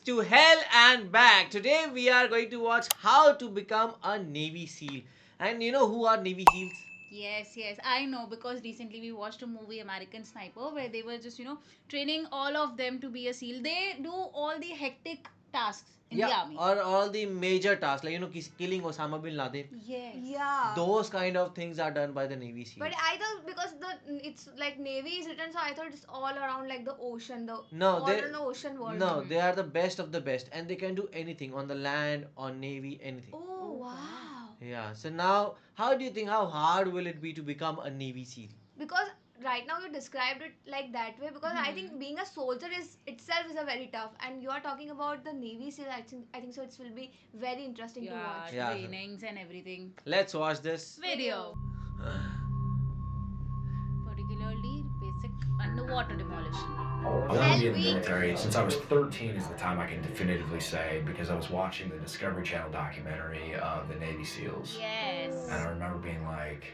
to Hell and Back. Today we are going to watch how to become a Navy SEAL. And you know who are Navy SEAls? Yes, I know because recently we watched a movie American Sniper where they were just, training all of them to be a SEAL. They do all the hectic tasks in the army. Or all the major tasks like killing Osama bin Laden. Yes. Yeah. Those kind of things are done by the Navy SEAls. But I thought because it's like Navy is written, so I thought it's all around like the ocean, No, all they in the ocean world. no, they are the best of the best, and they can do anything on the land, on Navy, anything. Oh wow. Yeah. So now, how do you think how hard will it be to become a Navy SEAL? Because right now you described it like that way because I think being a soldier is itself is a very tough, and you are talking about the Navy SEAL. I think so. It will be very interesting to watch. Yeah. Trainings and everything. Let's watch this. Video. Particularly basic underwater demolition. I wanted to be in the military since I was 13 is the time I can definitively say because I was watching the Discovery Channel documentary of the Navy SEALs. Yes. And I remember being like,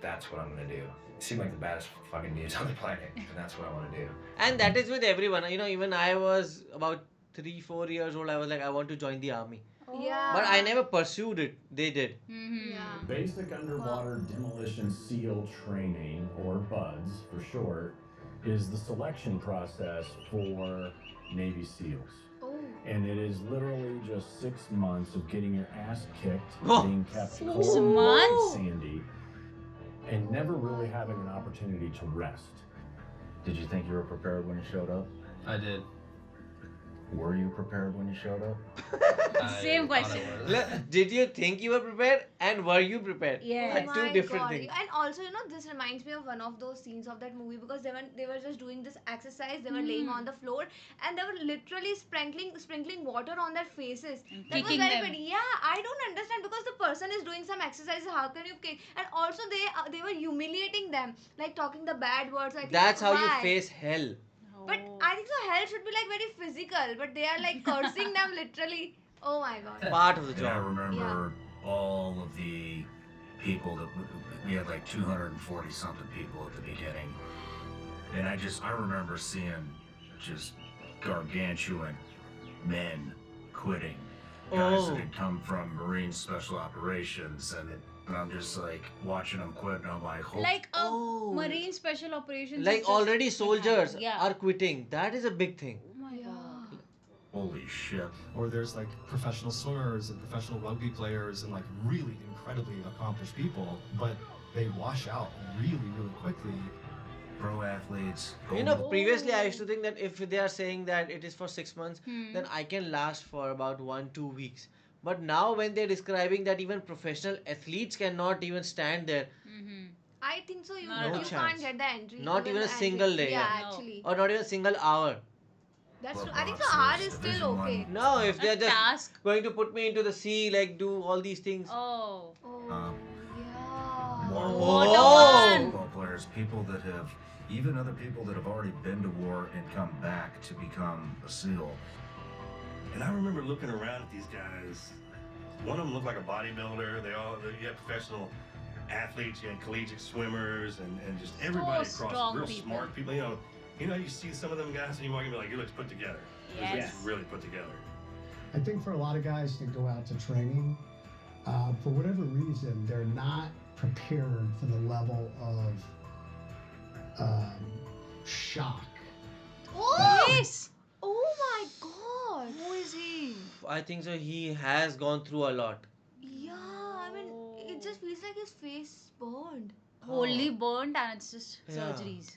that's what I'm gonna do. It seemed like the baddest fucking dudes on the planet, and that's what I want to do. And that is with everyone. Even I was about 3-4 years old. I was like, I want to join the army. Yeah. But I never pursued it. They did. Mm-hmm. Yeah. Basic Underwater Demolition SEAL Training, or BUDS for short, is the selection process for Navy SEAls. Oh. And it is literally just 6 months of getting your ass kicked, Oh. being kept 6 cold months? and sandy, and never really having an opportunity to rest. Did you think you were prepared when you showed up? I did. Were you prepared when you showed up? Same thought I question. was. Did you think you were prepared and were you prepared? Yes. Are Oh two my different God. things. And also, this reminds me of one of those scenes of that movie because they were just doing this exercise. They were laying on the floor and they were literally sprinkling water on their faces. And That was kicking very them. pretty. Yeah, I don't understand because the person is doing some exercises. How can you kick? And also they were humiliating them, like talking the bad words. I think That's how you why? face hell. But I think so. Hell should be like very physical, but they are like cursing them literally. Oh my God. Part of the And I job. remember all of the people that we had like 240 something people at the beginning, and I remember seeing just gargantuan men quitting, guys Oh. that had come from Marine Special Operations, and I'm just like watching them quit, and I'm like, Like a Oh. Marine Special Operations. Like is just already soldiers Yeah. are quitting. That is a big thing. Oh my God. holy shit. Or there's like professional swimmers and professional rugby players and like really incredibly accomplished people, but they wash out really, really quickly. Pro athletes. Previously I used to think that if they are saying that it is for 6 months, Hmm. then I can last for about 1-2 weeks. But now when they're describing that even professional athletes cannot even stand there, Mm-hmm. I think so. You No you chance. can't get the entry. Not even a entry. single day, Yeah, yeah. No. actually. or not even a single hour. That's Well, true. I think the boxers, R is still Division okay. One. No, if they're just Task. going to put me into the sea, like do all these things. Oh. Oh, Um, yeah. Water Oh. one. Football players, people that have, even other people that have already been to war and come back to become a SEAL. And I remember looking around at these guys. One of them looked like a bodybuilder. You had professional athletes, you had collegiate swimmers, and just everybody So across, strong real people. smart people. You see some of them guys, and you walk in and be like, "He looks put together. He Yes. looks really put together." I think for a lot of guys to go out to training, for whatever reason, they're not prepared for the level of shock. Oh, Yes. oh my God. Who is he? I think so. He has gone through a lot. Yeah, I mean, it just feels like his face is burned. Wholly burnt and it's just Yeah. surgeries.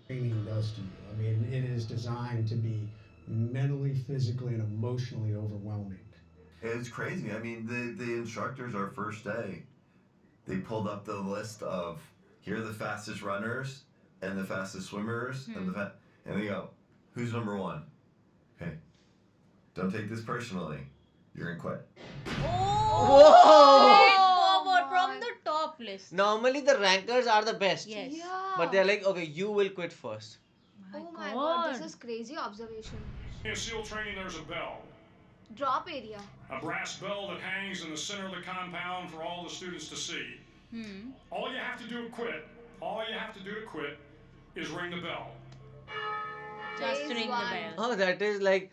Training does to you. I mean, it is designed to be mentally, physically, and emotionally overwhelming. It's crazy. I mean, the instructors our first day, they pulled up the list of here are the fastest runners and the fastest swimmers and they go, who's number one? Hey, don't take this personally. You're gonna quit. Oh. Straightforward from the top list. Normally the rankers are the best. Yes. Yeah. But they're like, okay, you will quit first. Oh my God, this is crazy observation. In SEAL training, there's a bell. Drop area. A brass bell that hangs in the center of the compound for all the students to see. All you have to do to quit is ring the bell. Just ring the bell. Oh, that is like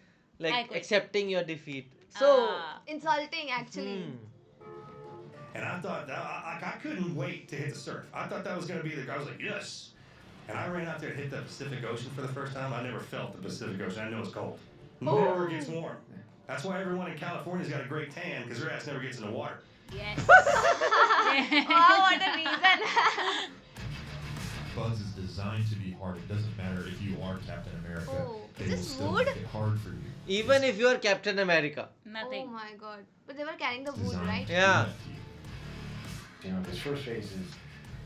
like quit. accepting your defeat. So, Insulting, actually. And I thought, I couldn't wait to hit the surf. I thought that was going to be I was like, yes. And I ran out there to hit the Pacific Ocean for the first time. I never felt the Pacific Ocean. I know it's cold. Never gets warm. That's why everyone in California's got a great tan, because their ass never gets in the water. Yes. Wow, what a reason. Buds is designed to be hard. It doesn't matter if you are Captain America. Oh, they is will this still wood? make it hard for you. even if you are Captain America. Nothing. Oh my god. But they were carrying the wood, Designed right? to Yeah. do that to you. You know, this first phase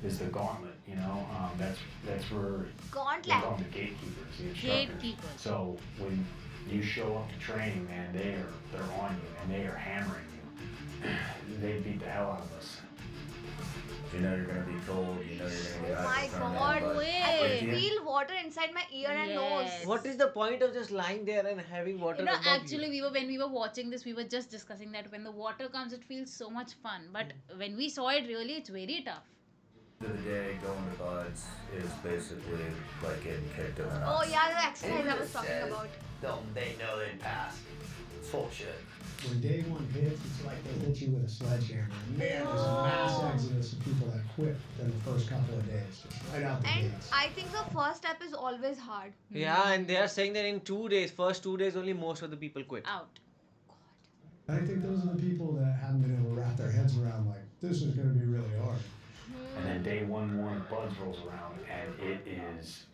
is the gauntlet. You know, that's where they Gauntlet. call them the gatekeepers, the instructors. Gatekeepers. So when you show up to training, man, they're on you and they are hammering you. They beat the hell out of us. You know you're gonna be cold. You know you're gonna Oh get my hypothermia, god. but I Wait. could feel water inside my ear and nose. Yes. What is the point of just lying there and having water You know, above actually, when we were watching this, we were just discussing that when the water comes, it feels so much fun. But when we saw it, really, it's very tough. end of the day, going to buds is basically like getting kicked in the nuts. Oh yeah, the exercise I Anyone was that talking says about. they know they passed. It's full shit. When day one hits, it's like they hit you with a sledgehammer. Man, there's a mass exodus of people that quit in the first couple of days, just right out the And gates. I think the first step is always hard. you? Yeah, and they are saying that in 2 days, first 2 days only most of the people quit. Out. I think those are the people that haven't been able to wrap their heads around, like, this is going to be really hard. And then day one morning, buds rolls around, and it is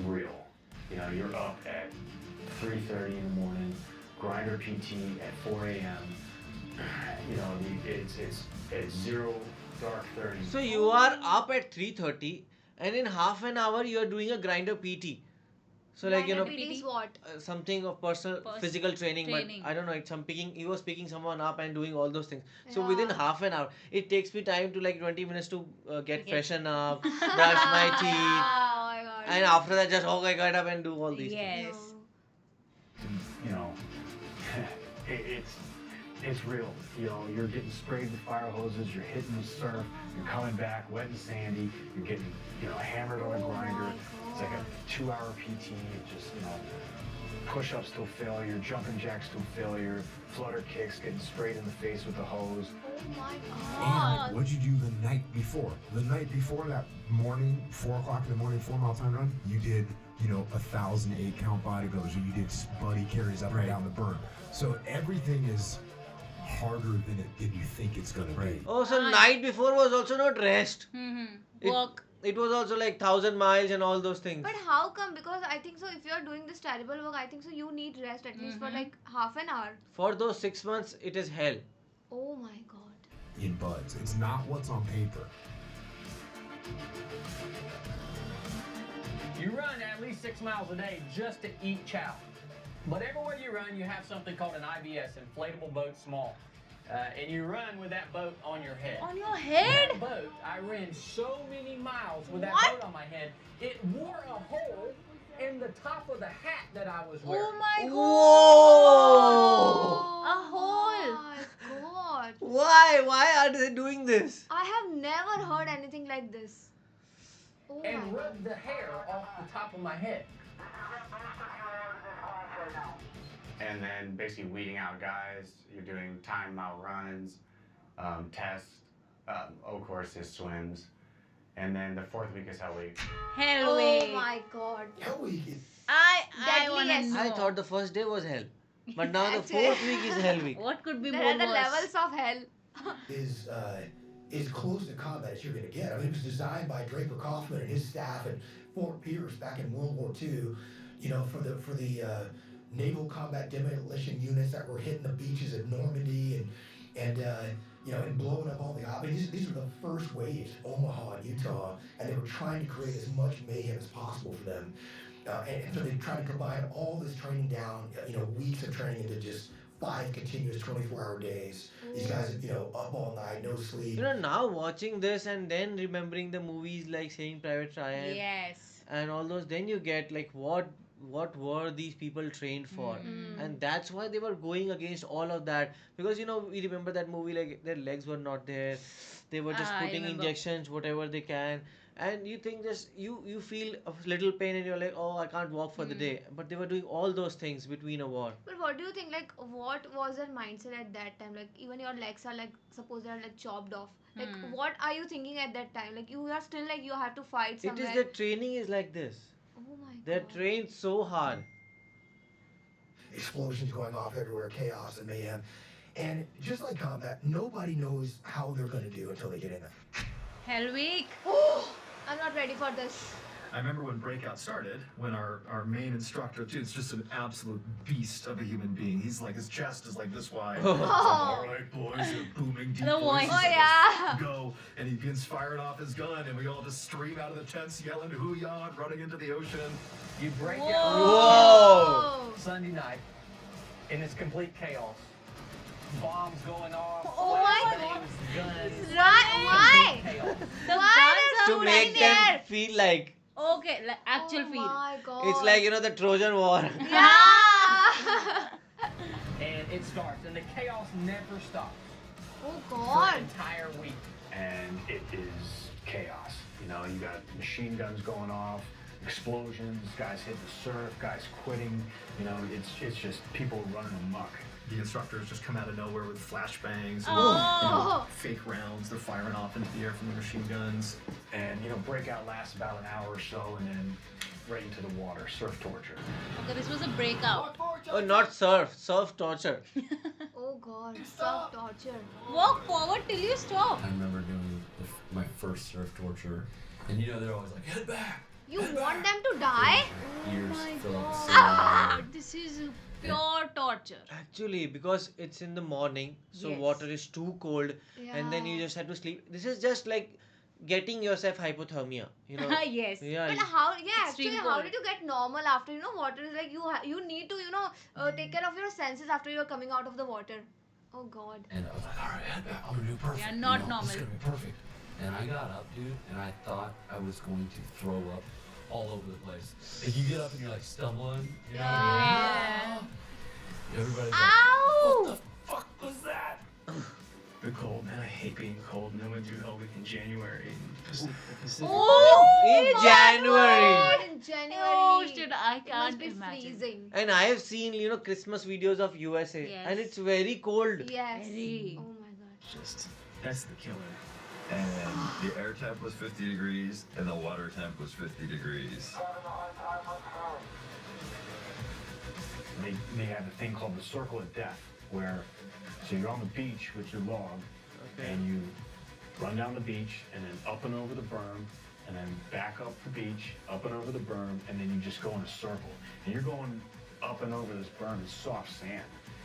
real. You know, you're up at 3:30 in the morning, grinder PT at 4 a.m. You know, it's at 0 dark 30. So you are up at 3:30 and in half an hour you are doing a grinder PT. So like you know Grinder PT is what? something of personal physical training, training. but I don't know, it's some picking, he was picking someone up and doing all those things. So within Yeah. half an hour, it takes me time to like 20 minutes to get Get- freshen up, brush my teeth, Oh my god. and after that just okay, get up and do all these things. Yes. You know, it's real. You know, you're getting sprayed with fire hoses, you're hitting the surf, you're coming back wet and sandy, you're getting, hammered on a grinder. It's like a 2-hour PT, just, push-ups to failure, jumping jacks to failure, flutter kicks, getting sprayed in the face with the hose. Oh my And god. what'd you do the night before? The night before that morning, 4 o'clock in the morning, 4-mile time run, you did, 1,000 8-count bodybuilders, or you did buddy carries up and down the berm. So everything is harder than you think it's gonna be. Oh, so night before was also not rest. It- Walk. It was also like 1,000 miles and all those things. But how come? Because I think so if you're doing this terrible work, I think so you need rest at least for like half an hour. For those 6 months, it is hell. Oh my god. In buds, it's not what's on paper. You run at least 6 miles a day just to eat chow. But everywhere you run, you have something called an IBS, inflatable boat small. And you run with that boat on your head. On your head? That boat, I ran so many miles with that What? boat on my head, it wore a hole in the top of the hat that I was wearing. Oh my god. Whoa! A hole. Oh my god. Why? Why are they doing this? I have never heard anything like this. Oh And my god. rubbed the hair off the top of my head. And then basically weeding out guys. You're doing time mile runs, tests, O courses, swims. And then the 4th week is Hell Week. Hell Oh week. my god. Hell week is I wanna Deadliest. know. I thought the first day was hell. But now the Actually- 4th week is hell week. What could be There more are the worse? levels of hell. is close to combat as you're going to get. I mean, it was designed by Draper Kaufman and his staff at Fort Pierce back in World War II. For the naval combat demolition units that were hitting the beaches of Normandy and blowing up all the. I mean, these were the first waves in Omaha and Utah, and they were trying to create as much mayhem as possible for them. And so they tried to combine all this training down, weeks of training into just 5 continuous 24-hour days. These guys, up all night, no sleep. Now watching this and then remembering the movies like Saving Private Ryan Yes. and all those, then you get like what were these people trained for? And that's why they were going against all of that, because we remember that movie, like their legs were not there, they were just I putting remember. injections whatever they can, and you think just you feel a little pain and you're like, oh, I can't walk for the day. But they were doing all those things between a war. But what do you think? Like, what was their mindset at that time? Like, even your legs are like, suppose they are like chopped off. Like, what are you thinking at that time? Like, you are still like you have to fight It somewhere. is the training is like this. Oh my They're god. trained so hard. Explosions going off everywhere, chaos and mayhem. And just like combat, nobody knows how they're going to do until they get in there. Hell Week. Oh, I'm not ready for this. I remember when Breakout started, when our main instructor, dude, is just an absolute beast of a human being. He's like, his chest is like this wide. Oh. All right, boys, you're booming deep The voices. voice. Oh, yeah. Go. And he begins firing off his gun, and we all just scream out of the tents, yelling, hoo-yah, running into the ocean. You break Whoa. out Whoa! Sunday night, and it's complete chaos. Bombs going off. Oh my flames, guns. Why? Chaos. The Why guns To are make there. them feel like Okay, like actual Oh feel. my god. it's like, you know, the Trojan War. Yeah. And it starts, and the chaos never stops Oh for an god. entire week. And it is chaos. You know, you got machine guns going off, explosions, guys hitting the surf, guys quitting. You know, it's just people running amok. The instructors just come out of nowhere with flashbangs and Oh. fake rounds. They're firing off into the air from the machine guns. And, you know, breakout lasts about an hour or so, and then right into the water, surf torture. Okay, this was a breakout. Oh, not surf torture. Oh god. Self torture. Walk forward till you stop. I remember doing my first surf torture, and you know they're always like, head back. You want them to die? Ears Oh my filled with god. sand. This is pure torture. Actually, because it's in the morning, so Yes. water is too cold, and then you Yeah. just have to sleep. This is just like getting yourself hypothermia, you know. Yes. Yeah. But you- how? Yeah, Extreme actually, how cold. did you get normal after water is like you need to take care of your senses after you're coming out of the water. Oh god. And I was like, all right, head back. I'm gonna do perfect. Yeah, not This is normal. gonna be perfect. And I got up, dude, and I thought I was going to throw up all over the place. Like you get up and you're like stumbling. You know, Yeah. everybody's like, Ow! what the fuck was that? The cold, man. I hate being cold. And then we do Hell Week in January. Oh, In January. In January. Oh shit, I It must can't be imagine. freezing. And I have seen, you know, Christmas videos of USA, Yes. and it's very cold. Yes. Very. Oh my god. That's the killer. And the air temp was 50 degrees, and the water temp was 50 degrees. They have a thing called the circle of death, where so you're on the beach with your log, and you run down the beach, and then up and over the berm, and then back up the beach, up and over the berm, and then you just go in a circle. And you're going up and over this berm, it's soft sand,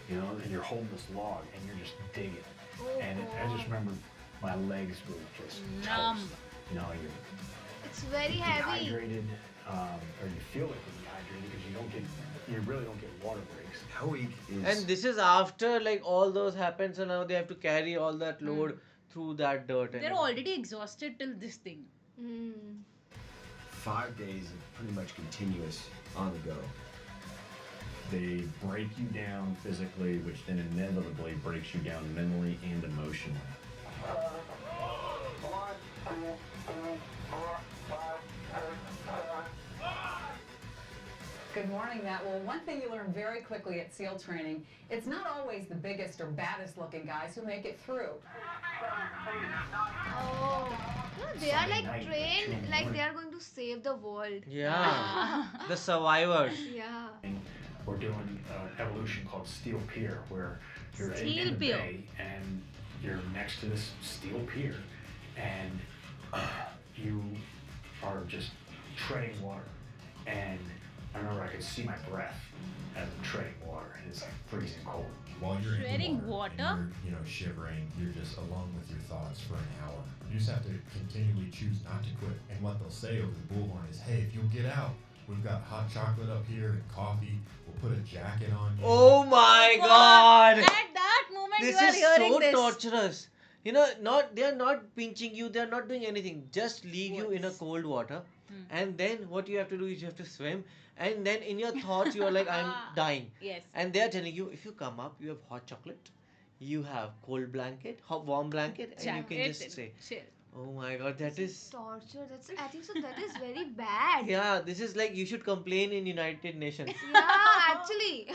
you know, and you're holding this log, and you're just digging. And I just remember my legs were just Numb. toast. You know, you're It's very heavy. dehydrated, or you feel like you're dehydrated because you really don't get water breaks. Hell Week is. And this is after like all those happen, so now they have to carry all that load through that dirt. and They're everything. already exhausted till this thing. 5 days of pretty much continuous on the go. They break you down physically, which then inevitably breaks you down mentally and emotionally. Good morning, Matt. Well, one thing you learn very quickly at SEAL training, it's not always the biggest or baddest looking guys who make it through. Oh. No, they are like trained like they are going to save the world. Yeah. The survivors. Yeah. We're doing an evolution called steel pier, where you're in Steel the pier. bay and you're next to this steel pier, and you are just treading water. And I remember I could see my breath as I'm treading water, and it's like freezing cold. While you're Treading in the water, water? and you're, shivering, you're just alone with your thoughts for an hour. You just have to continually choose not to quit. And what they'll say over the bullhorn is, hey, if you'll get out, we've got hot chocolate up here and coffee. We'll put a jacket on you. Oh my god! At that moment This you are is hearing so this. torturous. You know, they are not pinching you, they are not doing anything. Just leave you in a cold water. And then what you have to do is you have to swim. And then in your thoughts, you are like, I'm dying. Yes. And they are telling you, if you come up, you have hot chocolate, you have cold blanket, hot warm blanket, and you can Jacket just and say, chill. Oh my god, that is. torture. I think so. That is very bad. Yeah, this is like you should complain in United Nations. Yeah, actually.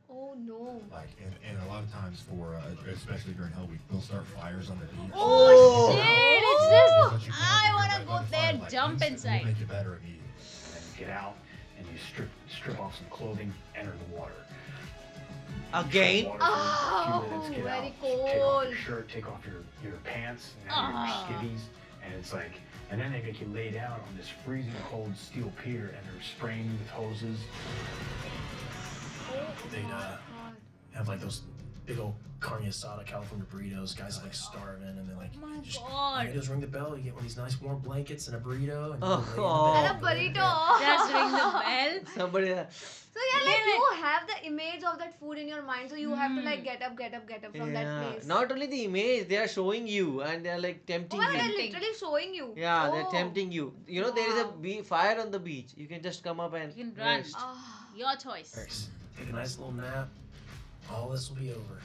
Oh no. Like, and a lot of times especially during Hell Week, they'll start fires on the beach. Oh, shit! It's Let you just. come I over wanna here, go by the there, fire, like, jump instant, inside. We'll make it better immediately. And you get out and you strip off some clothing, enter the water. Again? Water for a few minutes, get very out, take off cold. your shirt, take off your pants, and your skivvies, and it's like, and then they make you lay down on this freezing cold steel pier, and they're spraying you with hoses. They'd have like those big old carne asada California burritos. Guys are like starving, and they're like, just, all you do is ring the bell. You get one of these nice warm blankets and a burrito, and you lay in the bed. And a burrito. Just ring the bell. Somebody. So yeah, like you have the image of that food in your mind, so you have to like get up from that place. Not only the image, they are showing you and they are like tempting Oh my you. god, they're literally showing you. Yeah, Oh. they're tempting you. You know, there is a fire on the beach. You can just come up and You can run. rest. Your choice. Thanks. Take a nice little nap. All this will be over.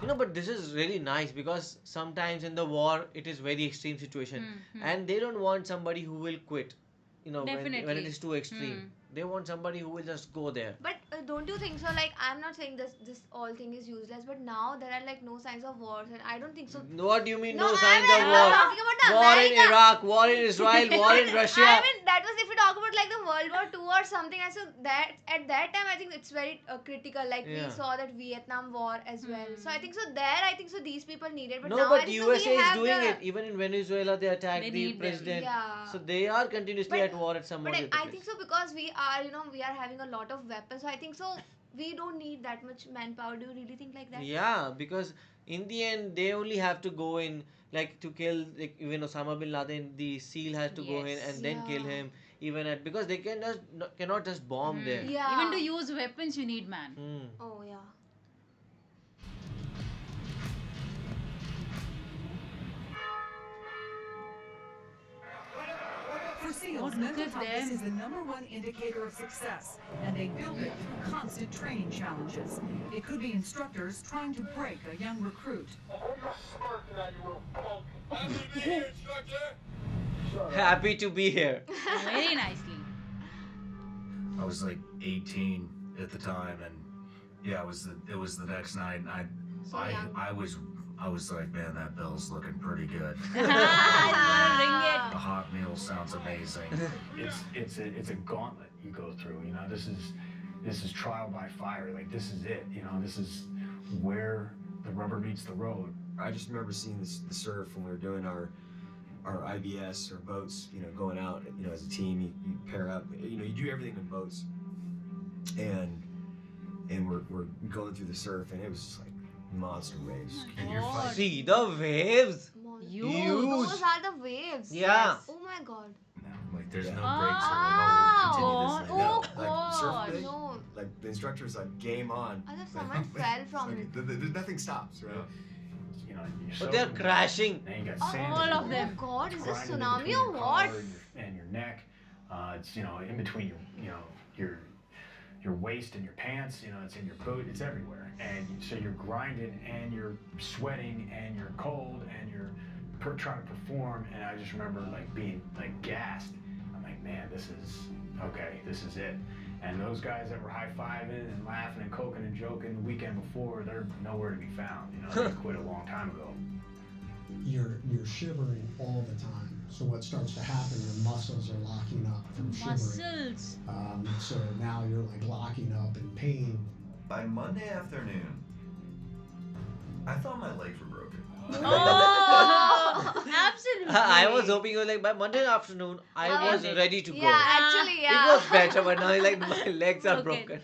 You know, but this is really nice because sometimes in the war it is very extreme situation, and they don't want somebody who will quit. You know, when it Definitely. is too extreme, they want somebody who will just go there. But don't you think so? Like, I'm not saying this all thing is useless, but now there are like no signs of wars, and I don't think so. What do you mean? No, No I'm signs not- of I'm war. talking about the War in America. Iraq, war in Israel, war in Russia. I mean, that was if you talk about like the World War II or something. And so that at that time, I think it's very critical. Like Yeah. we saw that Vietnam War as well. So I think so these people needed. But No, now I but think USA so we is have doing the, it. Even in Venezuela, they attacked They the need them. president. Yeah. So they are continuously But- at war at some But other I place. think so because we are having a lot of weapons. So I think so we don't need that much manpower. Do you really think like that? Yeah, because in the end, they only have to go in, like to kill, like even Osama bin Laden, the SEAL has to go in Yes. and then kill him. Even at because they cannot just bomb there. Yeah. Even to use weapons, you need man. Oh yeah. For SEALs, look mental at toughness them. is the #1 indicator of success, and they build it through constant training challenges. It could be instructors trying to break a young recruit. Happy to be here. Very nicely. I was like 18 at the time, and yeah, it was the next night, and I was like, man, that bill's looking pretty good. Ring it. The hot meal sounds amazing. It's a gauntlet you go through. You know, this is trial by fire. Like this is it. You know, this is where the rubber meets the road. I just remember seeing the surf when we were doing our IBS or boats, you know, going out, you know, as a team, you pair up, you know, you do everything in boats, and we're going through the surf, and it was just like monster waves. And you're fighting. See the waves. Huge. Those are the waves. Yeah. Oh my god. Like there's no Oh. breaks. So Oh, continue this. Like surf god. day, No. like the instructor's like game on. As if someone fell from Like, it. nothing stops, right? You know, you're But they're soaking wet, crashing. And you got sand All in of your- them. Oh god, is this grinding in tsunami between or your what? collar and your neck. It's, you know, in between your waist and your pants. You know, it's in your boot. It's everywhere. And so you're grinding and you're sweating and you're cold and you're trying to perform. And I just remember like being like gassed. I'm like, man, this is it. And those guys that were high-fiving and laughing and coking and joking the weekend before, they're nowhere to be found. You know, they quit a long time ago. You're shivering all the time. So what starts to happen, your muscles are locking up from shivering. Muscles. So now you're like locking up in pain. By Monday afternoon, I thought my legs were broken. Oh, absolutely. I was hoping you were like by Monday afternoon, I was ready to go. Yeah, actually, yeah. It was better, but now like my legs are broken.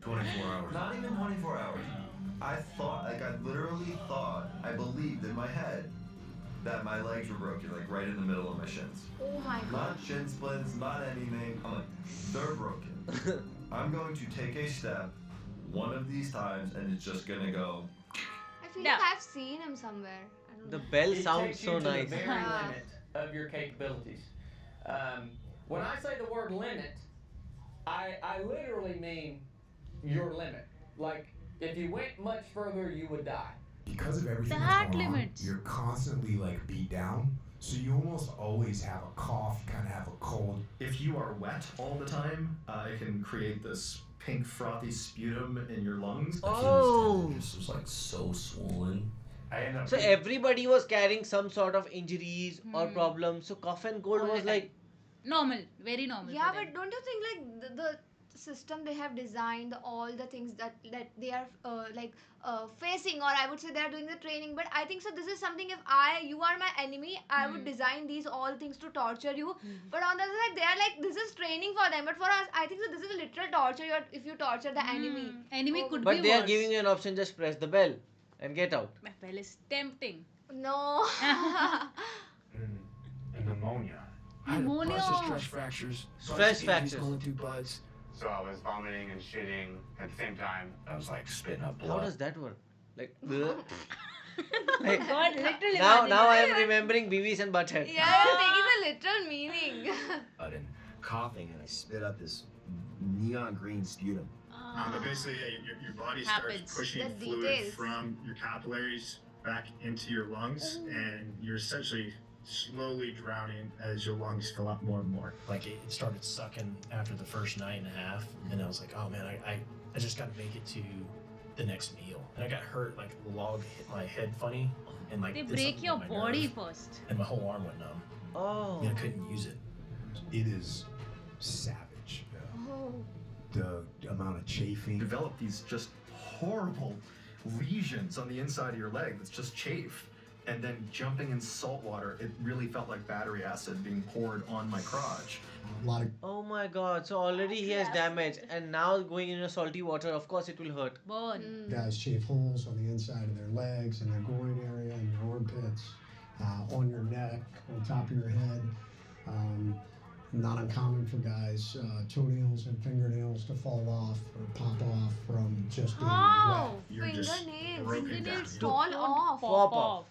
24 hours. Not even 24 hours. I literally thought, I believed in my head that my legs were broken, like right in the middle of my shins. Oh my god. Not shin splints, not anything. I'm like, they're broken. I'm going to take a step one of these times, and it's just gonna go. I feel like I've seen him somewhere. I don't The know. bell It sounds takes you so to nice. the very limit of your capabilities. When I say the word limit, I literally mean your limit. Like If you went much further, you would die. Because of everything That that's going limits. on, you're constantly like beat down. So you almost always have a cough, kind of have a cold. If you are wet all the time, it can create this pink frothy sputum in your lungs. Oh. This was like so swollen. I end up So everybody was carrying some sort of injuries or Hmm. problems. So cough and cold All was the like, Normal, very normal. Yeah, for them. but don't you think like the system they have designed, all the things that they are facing, or I would say they are doing the training. But I think so. This is something. If you are my enemy, I would design these all things to torture you. But on the other side, they are like, this is training for them. But for us, I think so. This is a literal torture. If you torture the enemy. Enemy could but be they are worse. giving you an option. Just press the bell and get out. Well, it's tempting. No. And pneumonia. I had a bunch of Pneumonia. stress fractures. Stress injuries fractures. going through buds. So I was vomiting and shitting at the same time. I was like spitting up How blood. does that work? Like, bleh. Like, God, literally. now I am remembering Beavis and Butthead. Yeah, you're taking the literal meaning. And coughing, and I spit up this neon green sputum. But basically, your body Happens. starts pushing The fluid details. from your capillaries back into your lungs, and you're essentially slowly drowning as your lungs fill up more and more. Like it started sucking after the first night and a half, and I was like, oh man, I just got to make it to the next meal. And I got hurt, like the log hit my head funny, and like They did break something your with my body nerve, first. and my whole arm went numb. Oh. And I couldn't use it. It is savage. Oh. The amount of chafing. Develop these just horrible lesions on the inside of your leg that's just chafe. And then jumping in salt water, it really felt like battery acid being poured on my crotch. A lot of Oh my god. So already he has damage. And now going in a salty water, of course it will hurt. Burn. guys chafe holes on the inside of their legs and their groin area and your armpits, on your neck, on top of your head. Not uncommon for guys, toenails and fingernails to fall off or pop off from just being How? wet. You're just Fingernails. broken down. Fingernails fall off. Pop off.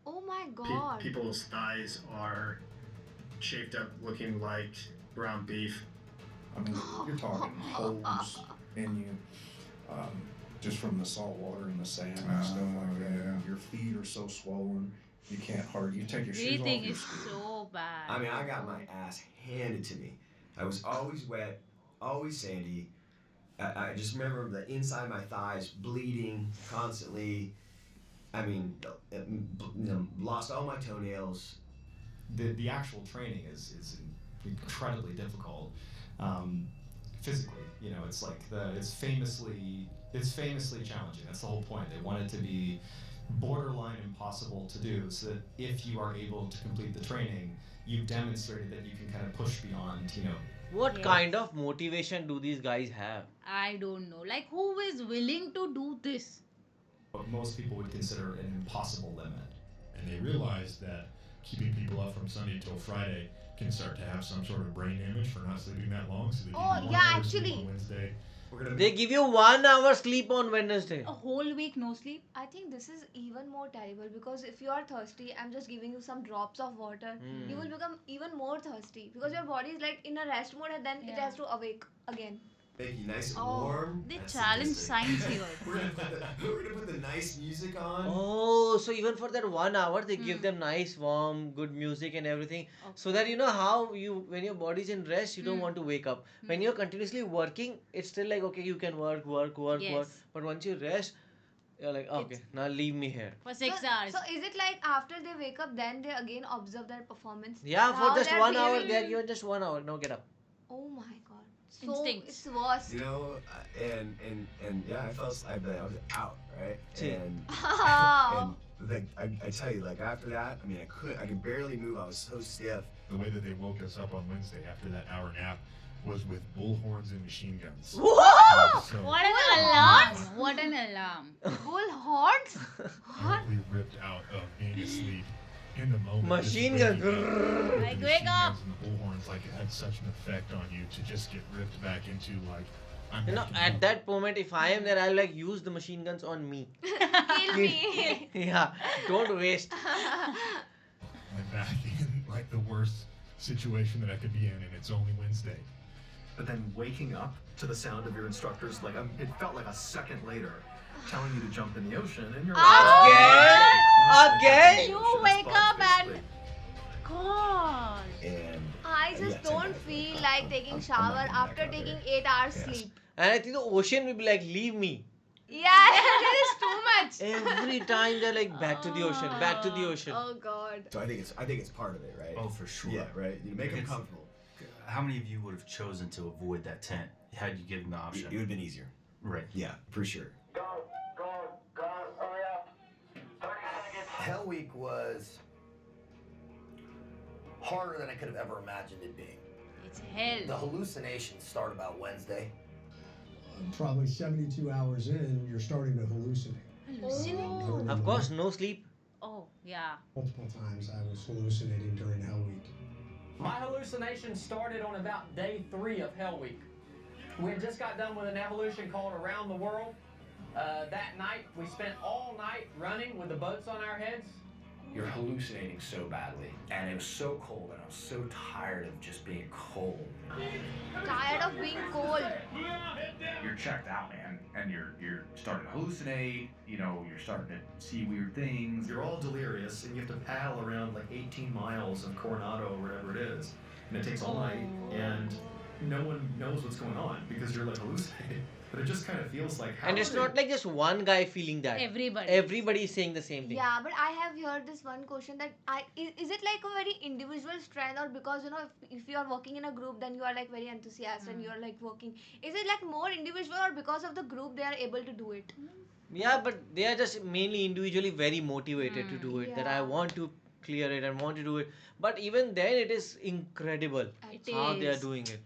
Oh my god. People's thighs are shaped up looking like ground beef. I mean, you're talking holes in you, just from the salt water and the sand and stuff like that. Your feet are so swollen, you can't hardly. You take your shoes off. Breathing You're is so bad. I mean, I got my ass handed to me. I was always wet, always sandy. I just remember the inside of my thighs bleeding constantly. I mean, lost all my toenails. The actual training is incredibly difficult physically. You know, it's like it's famously challenging. That's the whole point. They want it to be borderline impossible to do, so that if you are able to complete the training, you've demonstrated that you can kind of push beyond, you know. What Yes. kind of motivation do these guys have? I don't know. Like, who is willing to do this? What most people would consider an impossible limit. And they realized that keeping people up from Sunday till Friday can start to have some sort of brain damage for not sleeping that long. So they give Oh, you 1 yeah, hour sleep actually. on Wednesday. They give you 1 hour sleep on Wednesday. A whole week no sleep? I think this is even more terrible because if you are thirsty, I'm just giving you some drops of water. Hmm. You will become even more thirsty because your body is like in a rest mode and then it Yeah. has to awake again. Make you nice and Oh, warm. They That's challenge sadistic. science here. We're gonna put the nice music on. Oh, so even for that 1 hour, they give them nice, warm, good music and everything, so that you know how when your body's in rest, you don't want to wake up. When you're continuously working, it's still like okay, you can work. Yes. But once you rest, you're like okay, now leave me here. For 6 hours. So is it like after they wake up, then they again observe their performance? Yeah, for How just they're 1 hour, behaving? they're given just 1 hour. Now get up. Oh my god. So Instincts. it's worse. You know, and yeah, I was out, right? See. And Oh. like I tell you, like after that, I mean, I could barely move. I was so stiff. The way that they woke us up on Wednesday after that hour nap was with bullhorns and machine guns. Whoa! So What an alarm! What an alarm! Bull horns? completely ripped out of being asleep in the moment. Machine Just gun. the Like, machine wake up! guns and the bullhorns, like it had such an effect on you to just get ripped back into like. I'm You know, back in at that moment, if I am there, I'll like use the machine guns on me. Kill me. Yeah, don't waste. I'm back in like the worst situation that I could be in, and it's only Wednesday. But then waking up to the sound of your instructors, like it felt like a second later. telling you to jump in the ocean, and you're Again? You wake up and God. And I just don't feel like taking shower after taking 8 hours sleep. And I think the ocean will be like, leave me. Yeah, it is too much. Every time they're like, back to the ocean, back to the ocean. Oh God. So I think it's part of it, right? Oh, for sure. Yeah, right. You make them comfortable. How many of you would have chosen to avoid that tent had you given the option? It would have been easier. Right. Yeah, for sure. Hell Week was harder than I could have ever imagined it being. It's hell. The hallucinations start about Wednesday. Probably 72 hours in, you're starting to hallucinate. Hallucinate? Of course, no sleep. Oh, yeah. Multiple times I was hallucinating during Hell Week. My hallucinations started on about day 3 of Hell Week. We had just got done with an evolution called Around the World. That night, we spent all night running with the boats on our heads. You're hallucinating so badly, and it was so cold, and I was so tired of just being cold. Tired of being cold. You're checked out, man, and you're starting to hallucinate. You know, you're starting to see weird things. You're all delirious, and you have to paddle around like 18 miles of Coronado or whatever it is, and it takes all night, and no one knows what's going on because you're like hallucinating. But it just kind of feels like. And it's not like just one guy feeling that. Everybody is saying the same thing. Yeah, but I have heard this one question that is it like a very individual strength, or because if you are working in a group, then you are like very enthusiastic and you are like working. Is it like more individual, or because of the group they are able to do it? Yeah, but they are just mainly individually very motivated to do it. That I want to clear it and want to do it. But even then, it is incredible how they are doing it.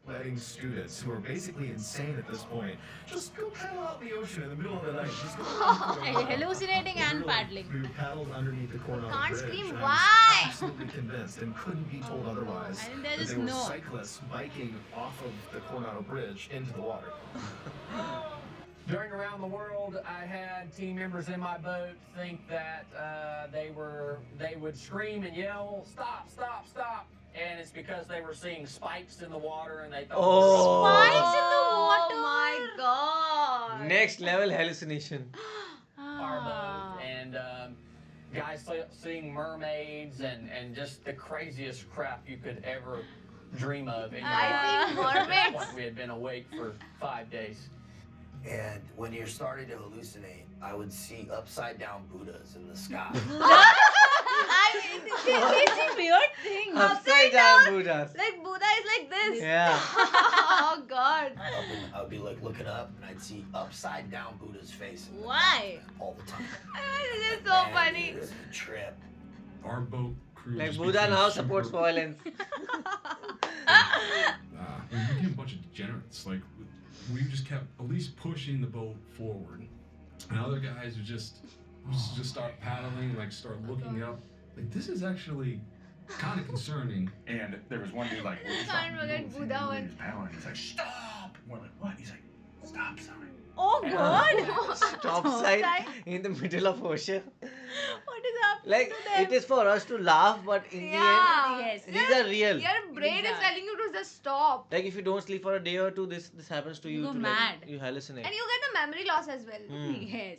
Letting students who are basically insane at this point just go paddle out in the ocean in the middle of the night. Just go Hallucinating and paddling. We paddled underneath the Coronado Can't Bridge. scream, and I why? was absolutely convinced and couldn't be told otherwise. I think there that is they were no. cyclists biking off of the Coronado Bridge into the water. During Around the World, I had team members in my boat think that they would scream and yell, "Stop! Stop! Stop!" And it's because they were seeing spikes in the water and they thought Spikes in the water. Oh my God. Next level hallucination. our boat. And guys seeing mermaids and just the craziest crap you could ever dream of. And I think mermaids. we had been awake for 5 days. And when you're starting to hallucinate, I would see upside down Buddhas in the sky. They see weird things. Upside down Buddhas. Like Buddha is like this. Yeah. Oh God. I would be like looking up and I'd see upside down Buddha's face. Why? All the time. This is so funny. It was a trip. Our boat crew. Like just Buddha became now super- supports violence. We became a bunch of degenerates. Like, we just kept at least pushing the boat forward, and other guys would just start paddling, like start looking up. Like, this is actually kind of concerning. And there was one dude like, I can't forget Buddha one. he's paddling. He's like, "Stop!" We're like, "What?" He's like, "Stop sign." Oh God. Stop sign in the middle of ocean. What is happening Like, to them? it is for us to laugh, but in the end, Yes. these are real. Your brain is telling you to just stop. Like, if you don't sleep for a day or two, this happens to you. You go to, mad. Like, you hallucinate. And you get the memory loss as well. Yes.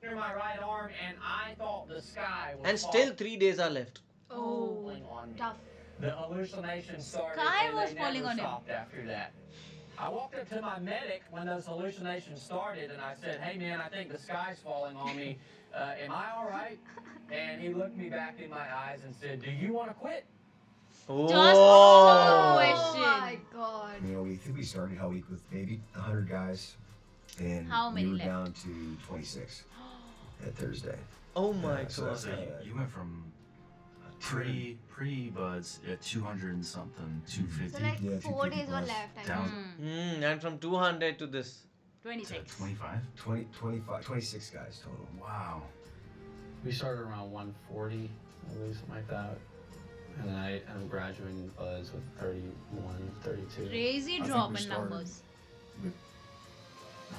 Under my right arm, and I thought the sky was And still 3 days are left. Oh, falling on me. tough. The hallucination started, Sky and was they falling never on him. stopped after that. I walked up to my medic when those hallucinations started, and I said, "Hey man, I think the sky's falling on me. Am I all right?" And he looked me back in my eyes and said, "Do you want to quit?" Just Oh a question. my God. You know, we think we started Hell Week with maybe 100 guys, and How many we were left? down to 26 at Thursday. Oh my so God. that's, So you went from pre-buds at 200 and something, 250. So like Yeah, 4 days were plus left. I down think. And from 200 to this. 26. 25. 25, 26 guys total. Wow. We started around 140, at least something like that. And then I ended up graduating Buzz with 31, 32. Crazy I think drop we in started numbers. With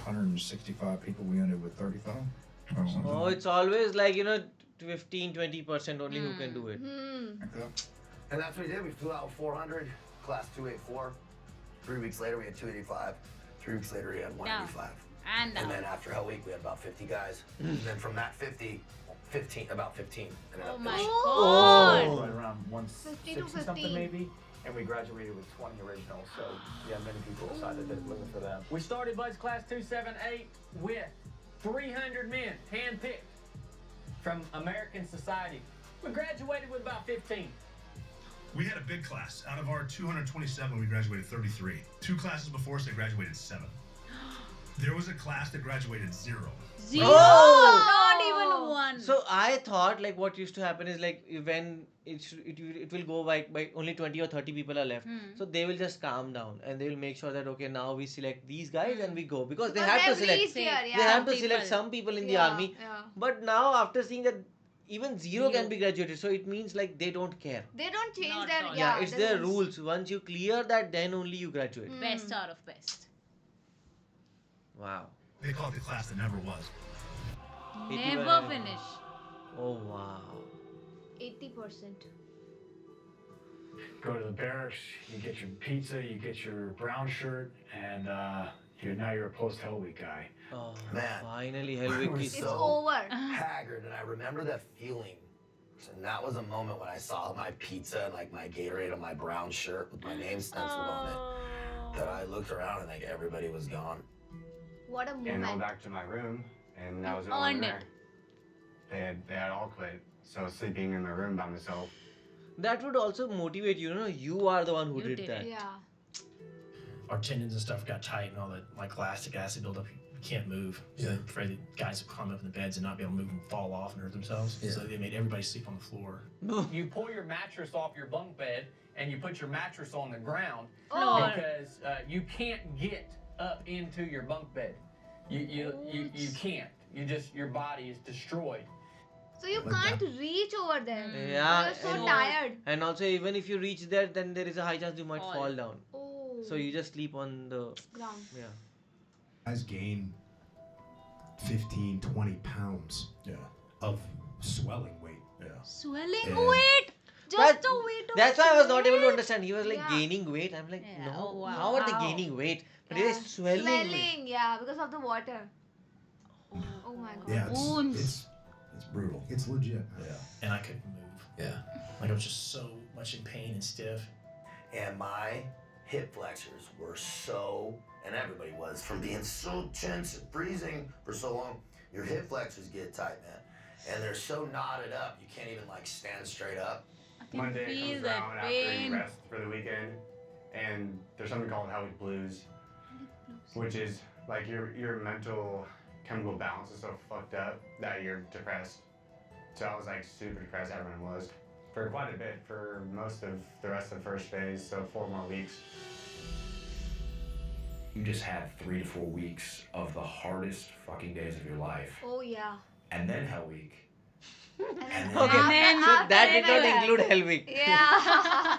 165 people, we ended with 35. or something. Oh, it's always like, 15-20% only who can do it. And that's what we did. We flew out with 400, class 284. 3 weeks later, we had 285. 3 weeks later, we had 185. And And out. then after Hell Week, we had about 50 guys. And then from that 50, about 15 ended Oh up my finishing. god. Right around 50 to 160 something 15. maybe, and we graduated with 20 originals. So yeah, many people decided that it wasn't for them. We started Bud's Class 278 with 300 men, handpicked from American society. We graduated with about 15. We had a big class. Out of our 227, we graduated 33. 2 classes before us, they graduated 7. There was a class that graduated 0. Zero. Oh! Not even one. So I thought like what used to happen is like when it will go by only 20 or 30 people are left. So they will just calm down and they will make sure that okay, now we select these guys and we go because they Because have to they've select. reached here, They yeah. have to People. select some people in the Yeah, army. yeah. But now after seeing that even 0 can Zero. be graduated, so it means like they don't care. They don't change Not their at all. Yeah, it's their rules. rules. Once you clear that, then only you graduate. Best out of best. Wow. They call it the class that never was. Never finish. Oh wow. 80%. Go to the barracks, you get your pizza, you get your brown shirt, and you're a post Hell Week guy. Oh Man, finally we Hell were Week is It's so over. haggard, and I remember that feeling. And that was a moment when I saw my pizza and like my Gatorade on my brown shirt with my name stenciled on it. That I looked around and like everybody was gone. What a And I went moment. back to my room, and I was the You only earned one it. there. They had all quit, so I was sleeping in my room by myself. that would also motivate you. You know, you are the one who You did did that. it. Yeah. Our tendons and stuff got tight and all that like lactic acid buildup. You can't move. So they're afraid that guys would climb up in the beds and not be able to move and fall off and hurt themselves. So they made everybody sleep on the floor. You pull your mattress off your bunk bed and you put your mattress on the ground Floor. because you can't get up into your bunk bed. You can't. Your body is destroyed. So you Like can't that. reach over there. Yeah, You're so and- tired. And also, even if you reach there, then there is a high chance you might Fall. fall down. Oh. So you just sleep on the ground. yeah. Guys gain 15, 20 pounds of swelling weight. Swelling Yeah. weight. Just That- the weight of That's why I was not able to weight. understand. He was like Yeah. gaining weight. I'm like, Yeah, no, oh, wow. how are they How? gaining weight? But Yeah. it is swelling. weight. Swelling, yeah, because of the water. Oh my god. Yeah, Wounds. it's brutal. It's legit. Yeah. And I couldn't move. Yeah. Like I was just so much in pain and stiff. And my hip flexors were so, and everybody was, from being so tense and freezing for so long, your hip flexors get tight, man. And they're so knotted up, you can't even like stand straight up. I can Monday feel comes that around after you pain. rest for the weekend, and there's something called Hell Week Blues, which is like your mental chemical balance is so fucked up that you're depressed. So I was like super depressed, everyone was. For quite a bit, for most of the rest of the first phase, so 4 more weeks. You just had 3 to 4 weeks of the hardest fucking days of your life. Oh yeah. And then Hell Week. And Okay, After- so after that did it, not yeah. include Hell Week. Yeah.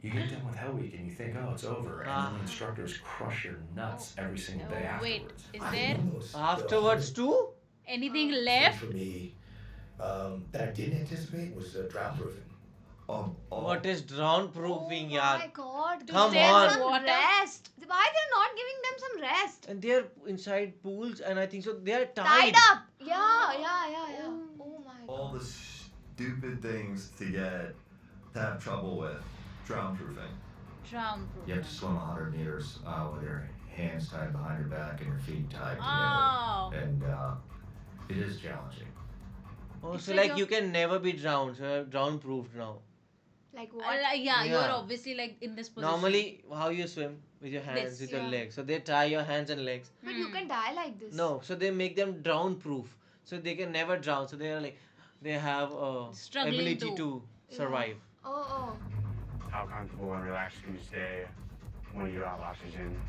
You get done with Hell Week and you think, oh, it's over. And then the instructors crush your nuts every single day Oh, wait, afterwards. is I there almost, the Afterwards hardest too? anything thing left? for me that I didn't anticipate was drown proofing. What is drown proofing, Oh yaar? my god. Come Give on. some Water. rest. Why they're not giving them some rest? And they're inside pools, and I think so they are Tied tied. up. Yeah. Oh my god. All the stupid things to have trouble with drown proofing. Drown proof. You have to swim 100 meters with your hands tied behind your back and your feet tied Oh. together. And it is challenging. Oh, It's so like like you're- you can never be drowned. So you're drown proofed now. Like what? Yeah, you're Yeah. obviously like in this position. Normally, how you swim with your hands, This, with your yeah. legs. So they tie your hands and legs. But you can die like this. No, so they make them drown proof. So they can never drown. So they are like, they have Struggling ability to. to survive. Oh. How comfortable and relaxed can you stay when you have oxygen?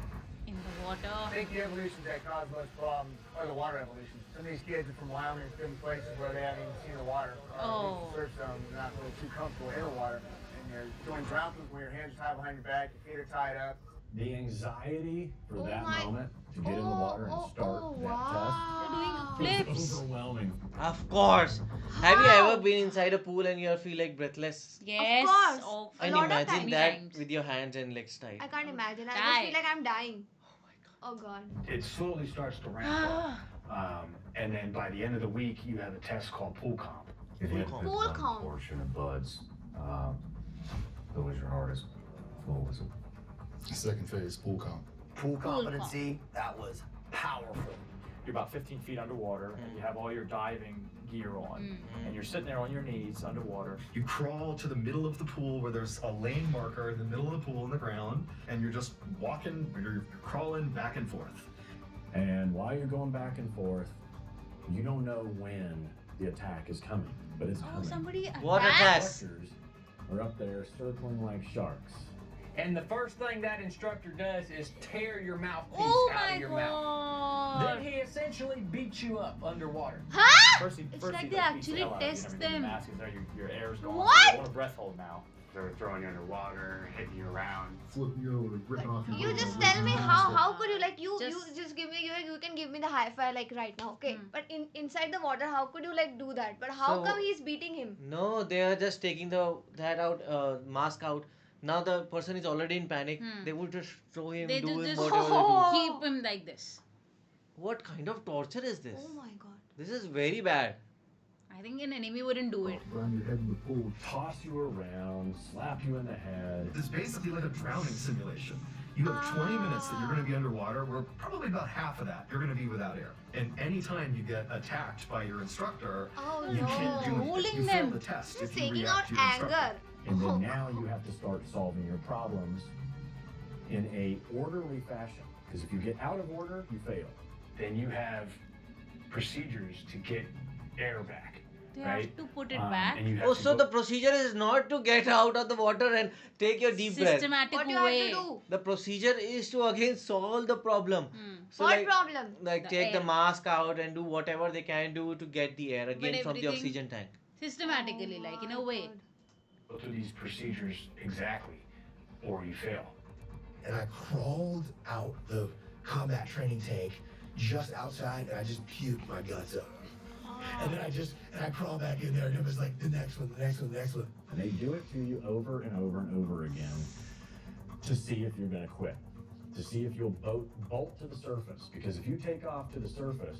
In the water. I think the evolutions that cause most problems are the water evolutions. Some of these kids are from Wyoming, different places where they haven't even seen the water. Oh. Surf zone, they're not really too comfortable in the water. And you're doing drown proof when your hands are tied behind your back, your feet are tied up. The anxiety for Oh that my- moment to get in the water and start that wow. Doing test was flips. overwhelming. Of course. Have you ever been inside a pool and you feel like breathless? Yes. course. Oh, A And lot of imagine times. that Times. with your hands and legs tied. I can't imagine. I Die. just feel like I'm dying. Oh God. It slowly starts to ramp up. And then by the end of the week, you have a test called pool comp. If you had to pick Pool one comp. portion of Bud's, what was your hardest? What was it? Second phase, pool comp. Pool competency, that was powerful. You're about 15 feet underwater, and you have all your diving gear on, and you're sitting there on your knees underwater. You crawl to the middle of the pool where there's a lane marker in the middle of the pool in the ground, and you're just walking, you're crawling back and forth. And while you're going back and forth, you don't know when the attack is coming, but it's coming. Somebody What attack? Instructors are up there circling like sharks. And the first thing that instructor does is tear your mouthpiece Oh out my of your mouth. God. Then he essentially beats you up underwater. Huh? First It's like they actually test them. The mask is there, your air's gone. What? You want a breath hold now. They were throwing you underwater, hitting you around. Flipping you over, ripping off your You clothes, just ripping tell me your how mask off. could you like you just give me you can give me the high five like right now, okay? But inside the water, how could you like do that? But how So- come he's beating him? No, they are just taking that out, mask out. Now the person is already in panic. They would just throw him, They do him, just whatever they do. keep him like this. What kind of torture is this? Oh my God. This is very bad. I think an enemy wouldn't do it. Around your head in the pool. Toss you around, slap you in the head. It's basically like a drowning simulation. You have 20 minutes that you're going to be underwater, where probably about half of that you're going to be without air. And anytime you get attacked by your instructor, Oh you no. can't do anything. Ruling You fail them. the test Just if you taking react out to your instructor. anger. And then now you have to start solving your problems in a orderly fashion. Because if you get out of order, you fail. Then you have procedures to get air back. They right? have to put it back. And you have Oh, to so go- the procedure is not to get out of the water and take your deep breath. Systematic What do you have way. to do? The procedure is to again solve the problem. So What like, problem? Like The take the air. mask out and do whatever they can do to get the air again from the everything- oxygen tank. Systematically, like in a way. go through these procedures exactly, or you fail. And I crawled out the combat training tank just outside, and I just puked my guts up. And then I crawled back in there, and it was like the next one, the next one, the next one. And they do it to you over and over and over again to see if you're going to quit, to see if you'll bolt to the surface. Because if you take off to the surface,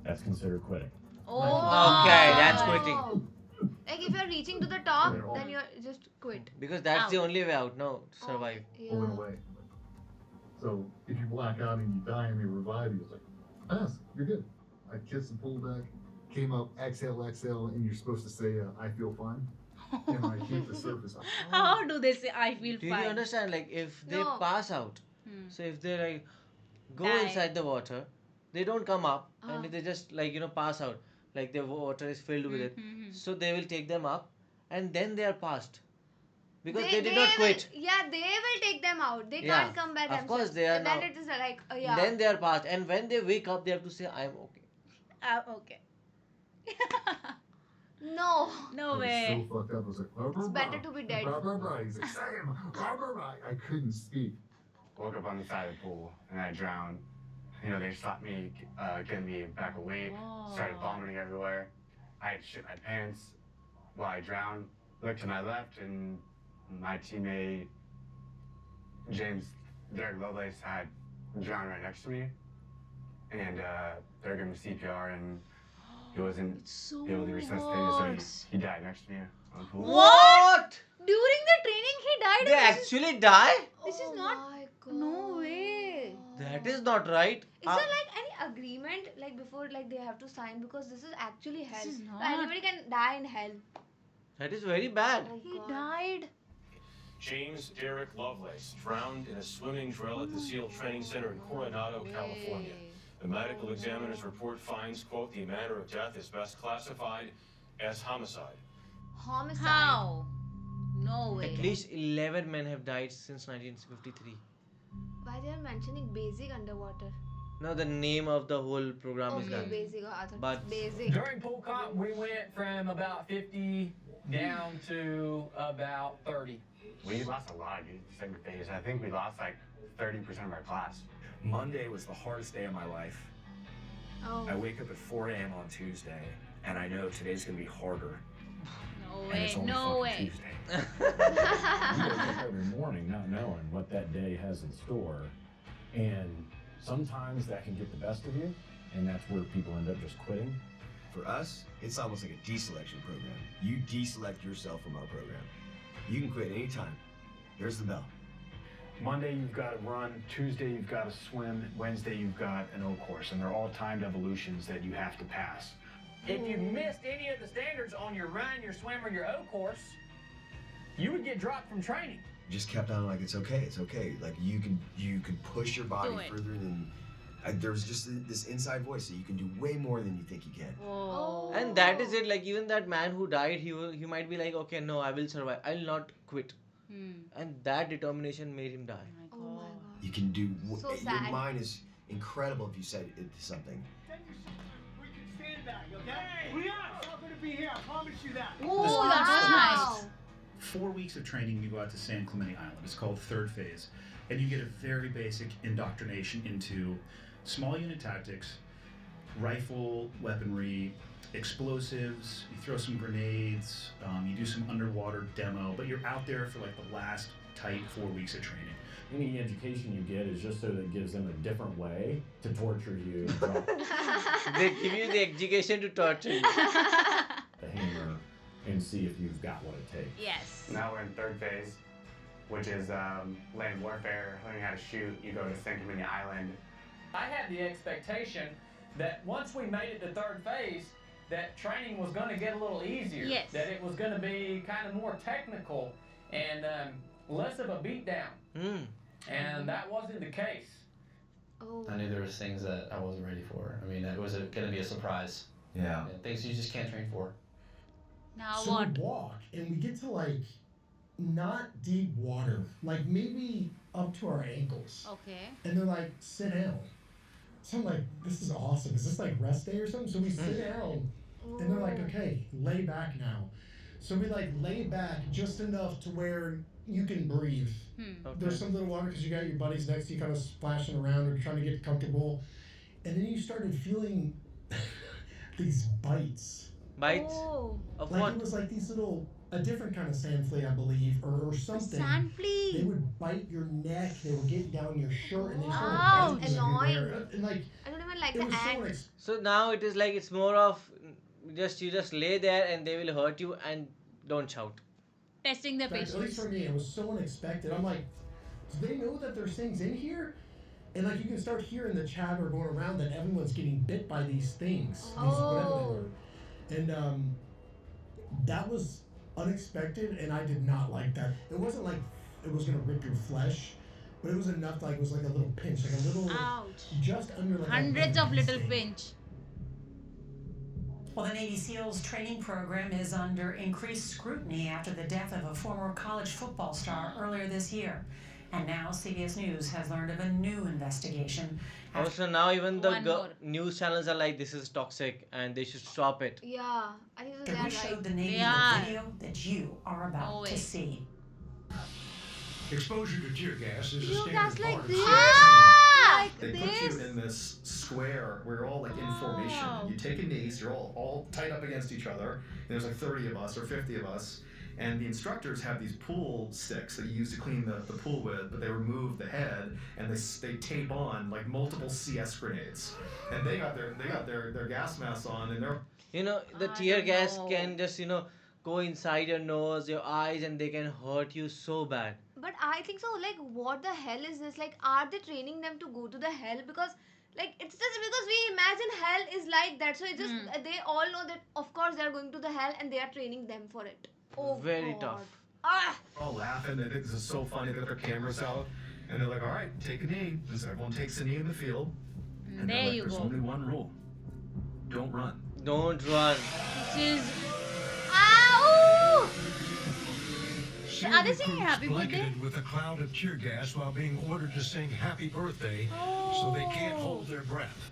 that's considered quitting. Oh. Okay, that's quitting. Like if you're reaching to the top, then you're just quit. Because that's the Out. only way out now to survive. Or went away. So if you black out and you die and they revive you, it's like, pass, you're good. I kissed the pool deck, came up, exhale, exhale, and you're supposed to say, I feel fine. And I hit the surface. How do they say I feel Do fine? you understand? Like if they No. pass out, so if they like go Die. inside the water, they don't come up, Ah. and they just like pass out, like the water is filled with it. So they will take them up, and then they are passed because they did not quit. Yeah, they will take them out. They Yeah, can't come by of themselves. course they are And then now- it is like, yeah. Then they are passed, and when they wake up, they have to say, "I'm okay." Okay. No. No I way. was so fucked up. I was like, It's better to be dead. He's like, Sam, I couldn't speak. Woke up on the side of the pool and I drowned. They stopped me, getting me back awake. Started vomiting everywhere. I had shit my pants while I drowned. Looked to my left and my teammate James Derek Lovelace had drowned right next to me. And they're giving me CPR and he wasn't able to resuscitate me, so he died next to me on the pool. What? During the training, he died. They actually die? This is not. No way. That is not right. Is there like any agreement like before like they have to sign, because this is actually hell. is So not. anybody can die in hell. That is very bad. He died. James Derek Lovelace drowned in a swimming drill at the SEAL Training Center in Coronado, California. The medical examiner's report finds, quote, the manner of death is best classified as homicide. Homicide. How? No way. At least 11 men have died since 1953. Why they are mentioning basic underwater? No, the name of the whole program is Okay, that. basic. I thought But- it's basic. During pool comp, we went from about 50 down to about 30. We lost a lot, dude. Second phase. I think we lost like 30% of our class. Monday was the hardest day of my life. Oh. I wake up at 4 a.m. on Tuesday, and I know today's gonna be harder. No And it's way. only No fucking way. Tuesday. You wake up every morning not knowing what that day has in store, and Sometimes that can get the best of you, and that's where people end up just quitting. For us, it's almost like a deselection program. You deselect yourself from our program. You can quit anytime. There's the bell. Monday, you've got to run. Tuesday, you've got to swim. Wednesday, you've got an O course, and they're all timed evolutions that you have to pass. If you missed any of the standards on your run, your swim, or your O course, you would get dropped from training. Just kept on like, it's okay, it's okay. Like you can push your body further than. There's just this inside voice that you can do way more than you think you can. Oh. And that is it. Like even that man who died, he might be like, okay, no, I will survive. I'll not quit. And that determination made him die. Oh my god. You can do. So your sad. mind is incredible if you set it to something. We can stand back, okay? We are all going to be here, I promise you that. Oh, that was nice. 4 weeks of training, you go out to San Clemente Island. It's called third phase. And you get a very basic indoctrination into small unit tactics, rifle weaponry, explosives, you throw some grenades, you do some underwater demo, but you're out there for like the last tight 4 weeks of training. Any education you get is just so that it gives them a different way to torture you. They give you the education to torture you. The hammer and see if you've got what it takes. Yes. Now we're in third phase, which is land warfare, learning how to shoot. You go to San Clemente Island. I had the expectation that once we made it to third phase, that training was going to get a little easier. Yes. That it was going to be kind of more technical and less of a beatdown. And that wasn't the case. Oh. I knew there was things that I wasn't ready for. I mean, it was going to be a surprise. Yeah. Things you just can't train for. Now So what? we walk and we get to like not deep water, like maybe up to our ankles. Okay. And they're like, sit down. So I'm like, this is awesome. Is this like rest day or something? So we sit down and they're like, okay, lay back now. So we like lay back just enough to where you can breathe. There's some little water because you got your buddies next to you kind of splashing around or trying to get comfortable. And then you started feeling these bites. Bites? Oh. Of like what? it was like these little, a different kind of sand flea, I believe, or something. Sand flea? They would bite your neck, they would get down your shirt, and they started Ouch. biting Annoying. everywhere. And like, I don't even like it the was so ants. So now it is like it's more of you just lay there and they will hurt you and don't shout. Testing their at least patience. for me, it was so unexpected. I'm like, do they know that there's things in here? And like you can start hearing the chatter going around that everyone's getting bit by these things, these whatever they were. And that was unexpected, and I did not like that. It wasn't like it was gonna rip your flesh, but it was enough. Like it was like a little pinch, like a little, Ouch. just under like Hundreds of little pinch. Well, the Navy SEALs training program is under increased scrutiny after the death of a former college football star earlier this year. And now CBS News has learned of a new investigation. Also now even the One more. news channels are like this is toxic and they should stop it. Yeah, I think so And they we are showed right. the Navy Yeah. the video that you are about to see. Exposure to tear gas is a You standard guys like part of this? SEAL Ah, They like put this? you in this square where you're all like in formation. Oh. You take a knee, so you're all tight up against each other. And there's like 30 of us or 50 of us. And the instructors have these pool sticks that you use to clean the pool with, but they remove the head and they tape on like multiple CS grenades. And they got their gas masks on and they're The I tear don't gas know. can just go inside your nose, your eyes, and they can hurt you so bad. But I think so, like, what the hell is this? Like, are they training them to go to the hell? Because, like, it's just because we imagine hell is like that. So, it just, they all know that, of course, they're going to the hell and they are training them for it. Oh, Very God. tough. Ah! all laughing. They think this is so funny. They got their cameras out, and they're like, "All right, take a knee." And so everyone takes a knee in the field. And There they're like, you There's go. only one rule: don't run. Don't run. Which is. Ow! SEAL Are they singing recruits happy birthday? blanketed with a cloud of tear gas while being ordered to sing happy birthday, so they can't hold their breath.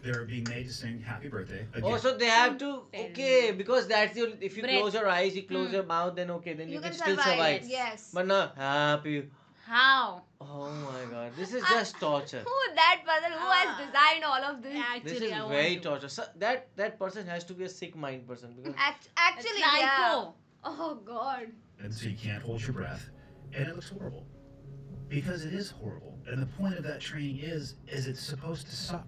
They're being made to sing happy birthday again. Oh, so they have to, okay, because that's the, if you Breath. close your eyes, you close your mouth, then okay, then you can still survive, survive. yes. But no, happy. How? Oh my god, this is just torture. Who that person who has designed all of this? This is very torture. So that person has to be a sick mind person because Actually, It's yeah. psycho. Oh, God. And so you can't hold your breath. And it looks horrible. Because it is horrible. And the point of that training is it's supposed to suck.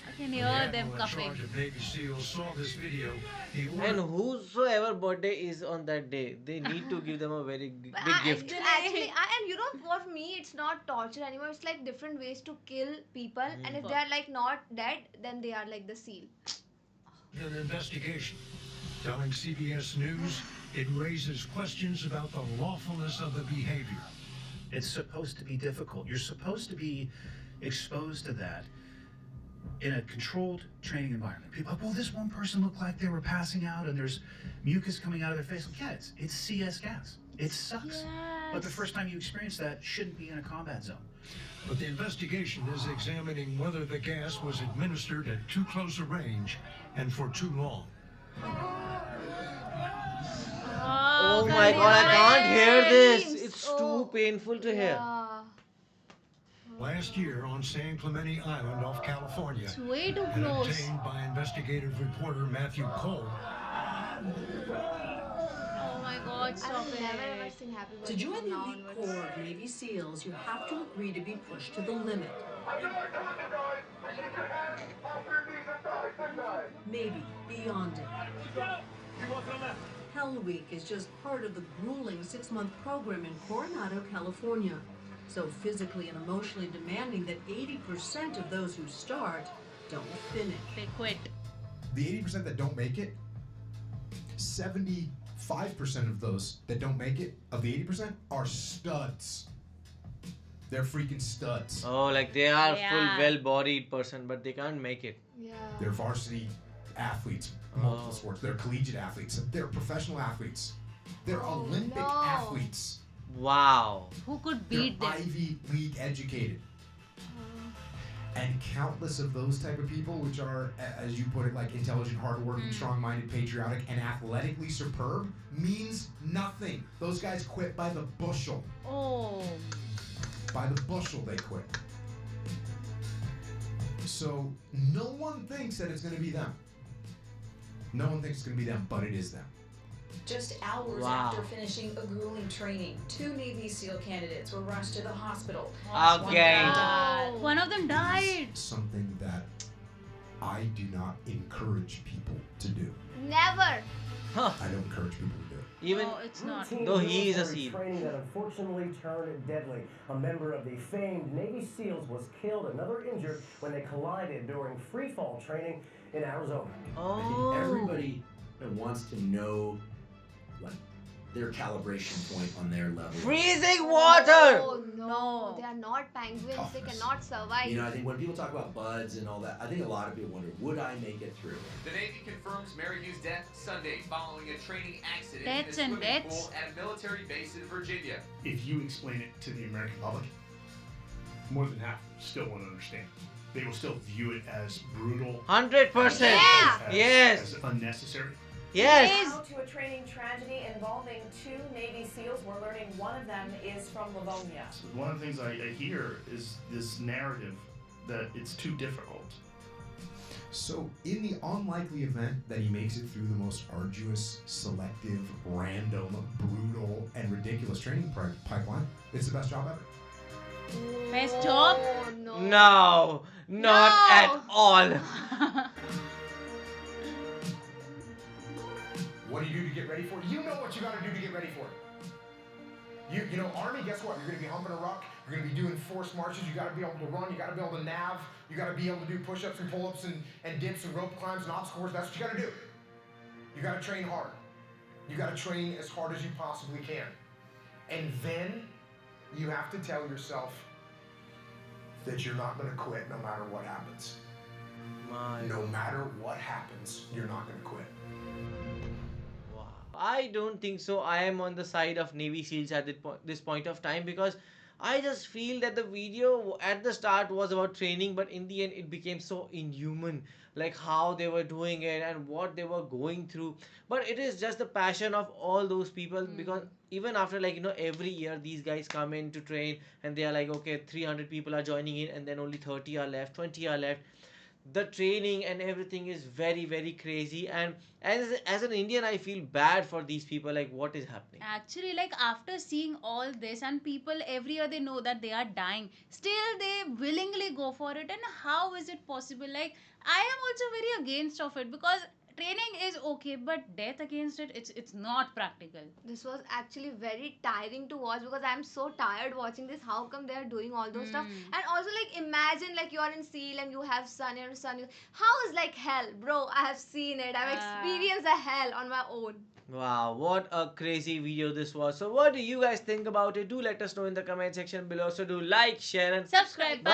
I can hear them coughing. Navy SEALs saw this video. And whosoever birthday is on that day, they need to give them a very big gift. Actually, and you know, for me, it's not torture anymore. It's like different ways to kill people, and if they're like not dead, then they are like the seal. An investigation. Telling CBS News it raises questions about the lawfulness of the behavior. It's supposed to be difficult. You're supposed to be exposed to that in a controlled training environment. People are like, well, this one person looked like they were passing out and there's mucus coming out of their face. Like, yeah, it's CS gas. It sucks. But the first time you experience that shouldn't be in a combat zone. But the investigation is examining whether the gas was administered at too close a range and for too long. Oh my god, I can't hear this. It's too painful to hear. Last year on San Clemente Island off California, It's way too and close. obtained by investigative reporter Matthew Cole. Oh my god, stop it. Never sing Happy To Birthday join from the now elite onwards. corps of Navy SEALs, you have to agree to be pushed to the limit. Maybe beyond it. Hell Week is just part of the grueling 6-month program in Coronado, California. So physically and emotionally demanding that 80% of those who start don't finish. They quit. The 80% that don't make it, 75% of those that don't make it, of the 80%, are studs. They're freaking studs. Oh, like they are Yeah. full well-bodied person, but they can't make it. Yeah. They're varsity athletes, multiple sports. They're collegiate athletes. They're professional athletes. They're Olympic athletes. Wow. Who could They're beat them? Ivy League educated. And countless of those type of people, which are, as you put it, like intelligent, hardworking, strong-minded, patriotic, and athletically superb, means nothing. Those guys quit by the bushel. Oh. By the bushel, they quit. So no one thinks that it's going to be them. No one thinks it's going to be them, but it is them. Just hours Wow. after finishing a grueling training, 2 Navy SEAL candidates were rushed to the hospital. Again. One of them died. Something that I do not encourage people to do. Never. I don't encourage people to do it. Even it's not. though he is a Military SEAL. training that unfortunately turned deadly. A member of the famed Navy SEALs was killed, another injured when they collided during free fall training in Arizona. Oh. I think everybody wants to know like their calibration point on their level. Freezing water! Oh no, they are not penguins. They Toughness. cannot survive. You know, I think when people talk about buds and all that, I think a lot of people wonder, would I make it through? The Navy confirms Mary Hugh's death Sunday following a training accident Deaths in a and swimming deaths. pool at a military base in Virginia. If you explain it to the American public, more than half still won't understand. They will still view it as brutal. 100%. Yeah. Yes. As unnecessary. Yes. Now to a training tragedy involving 2 Navy SEALs. We're learning one of them is from Livonia. So one of the things I hear is this narrative that it's too difficult. So, in the unlikely event that he makes it through the most arduous, selective, random, brutal, and ridiculous training pipeline, it's the best job ever. Best job? No, not at all. What do you do to get ready for it? You know what you gotta do to get ready for it. You know, Army, guess what? You're gonna be humping a rock, you're gonna be doing forced marches, you gotta be able to run, you gotta be able to nav, you gotta be able to do push-ups and pull-ups and dips and rope climbs and obstacle courses. That's what you gotta do. You gotta train hard. You gotta train as hard as you possibly can. And then you have to tell yourself that you're not gonna quit no matter what happens. No matter what happens, you're not gonna quit. I don't think so. I am on the side of Navy SEALs at this point of time, because I just feel that the video at the start was about training, but in the end it became so inhuman, like how they were doing it and what they were going through. But it is just the passion of all those people, because even after, like, you know, every year these guys come in to train and they are like, okay, 300 people are joining in and then only 30 are left, 20 are left. the training and everything is very, very crazy. And as an Indian, I feel bad for these people. Like, what is happening? Actually, like after seeing all this, and people every year they know that they are dying, still they willingly go for it. And how is it possible? Like, I am also very against of it, because training is okay, but death against it, it's not practical. This was actually very tiring to watch because I'm so tired watching this. How come they are doing all those stuff? And also, like, imagine like you're in SEAL and you have sun. How is like hell, bro? I have seen it. I've experienced a hell on my own. Wow, what a crazy video this was. So what do you guys think about it? Do let us know in the comment section below. So do like, share, and Subscribe. bye.